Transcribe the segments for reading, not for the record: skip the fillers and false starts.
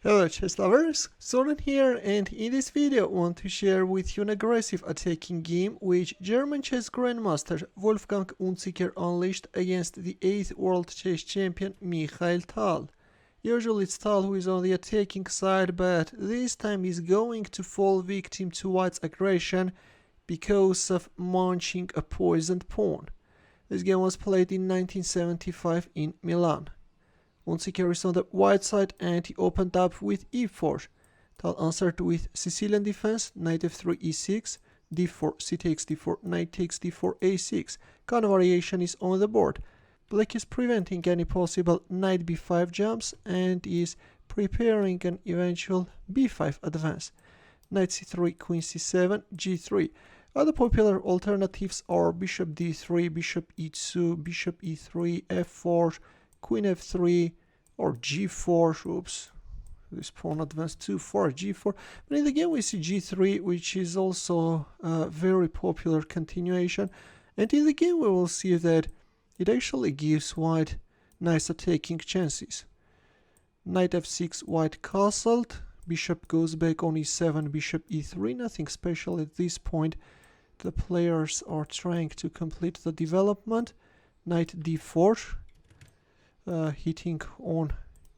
Hello chess lovers, Soren here, and in this video I want to share with you an aggressive attacking game which German chess grandmaster Wolfgang Unzicker unleashed against the 8th world chess champion Mikhail Tal. Usually it's Tal who is on the attacking side, but this time he's going to fall victim to White's aggression because of munching a poisoned pawn. This game was played in 1975 in Milan. Unzicker is on the white side and he opened up with e4. Tal answered with Sicilian defense, knight f3 e6, d4, c takes d4, knight takes d4, a6. Kind of variation is on the board. Black is preventing any possible knight b5 jumps and is preparing an eventual b5 advance. Knight c3, queen c7, g3. Other popular alternatives are bishop d3, bishop e2, bishop e3, f4, queen f3 or g4. Oops, this pawn advanced too far, g4. But in the game we see g3, which is also a very popular continuation. And in the game we will see that it actually gives white nice attacking chances. Knight f6, white castled, bishop goes back on e7, bishop e3. Nothing special at this point. The players are trying to complete the development. Knight d4. Hitting on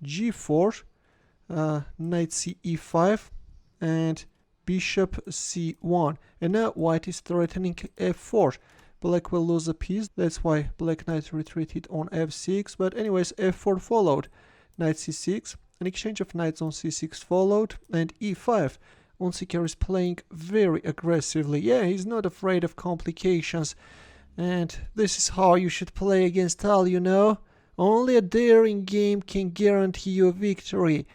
g4, knight c e5, and bishop c1. And now white is threatening f4. Black will lose a piece, that's why black knight retreated on f6. But anyways, f4 followed. Knight c6, an exchange of knights on c6 followed, and e5. Unzicker is playing very aggressively. Yeah, he's not afraid of complications. And this is how you should play against Tal, you know. Only a daring game can guarantee you a victory.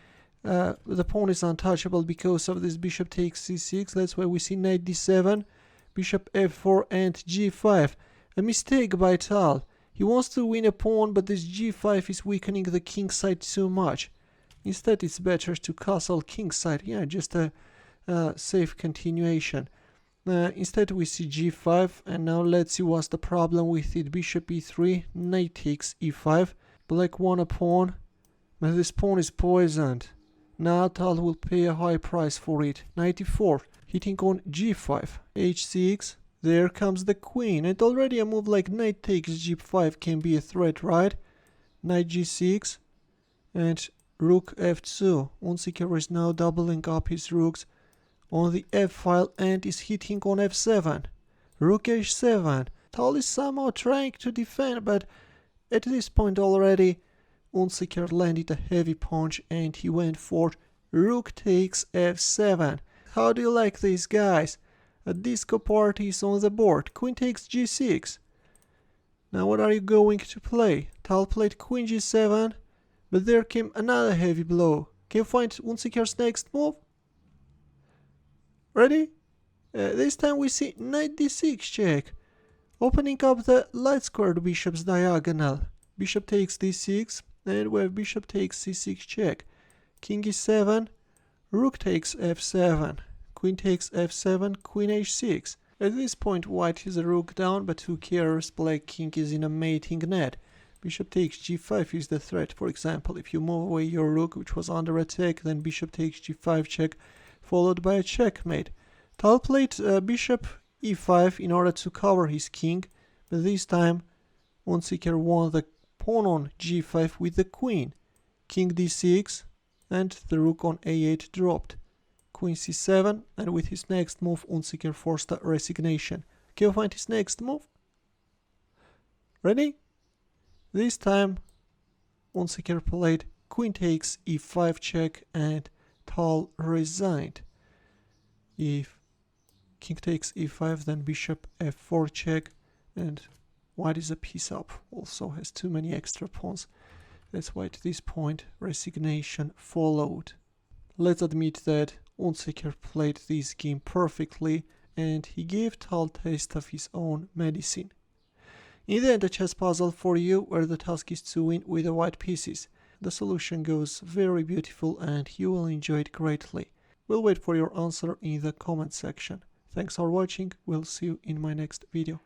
The pawn is untouchable because of this bishop takes c6. That's why we see knight d7, bishop f4 and g5. A mistake by Tal. He wants to win a pawn, but this g5 is weakening the king side too much. Instead, it's better to castle king side. Yeah, just a safe continuation. Instead we see g5, and now let's see what's the problem with it. Bishop e3, knight takes e5. Black won a pawn, but this pawn is poisoned. Now Tal will pay a high price for it. Knight e4, hitting on g5, h6. There comes the queen, and already a move like knight takes g5 can be a threat, right? Knight g6 and rook f2. Unzicker is now doubling up his rooks on the f file and is hitting on f7. Rook h7. Tal is somehow trying to defend, but at this point already Unzicker landed a heavy punch and he went for rook takes f7. How do you like these guys? A disco party is on the board. Queen takes g6. Now what are you going to play? Tal played queen g7, but there came another heavy blow. Can you find Unzicker's next move? Ready? This time we see knight d6 check, opening up the light squared bishop's diagonal. Bishop takes d6, and we have bishop takes c6 check. King e7, rook takes f7, queen takes f7, queen h6. At this point white has a rook down, but who cares, black king is in a mating net. Bishop takes g5 is the threat. For example, if you move away your rook which was under attack, then bishop takes g5 check, followed by a checkmate. Tal played bishop e5 in order to cover his king, but this time Unzicker won the pawn on g5 with the queen. King d6 and the rook on a8 dropped. Queen c7, and with his next move Unzicker forced a resignation. Can you find his next move? Ready? This time Unzicker played queen takes e5 check and Tal resigned. If king takes e5, then bishop f4 check, and white is a piece up, also has too many extra pawns. That's why at this point resignation followed. Let's admit that Unzicker played this game perfectly and he gave Tal taste of his own medicine. In the end, a chess puzzle for you where the task is to win with the white pieces. The solution goes very beautiful and you will enjoy it greatly. We'll wait for your answer in the comment section. Thanks for watching, we'll see you in my next video.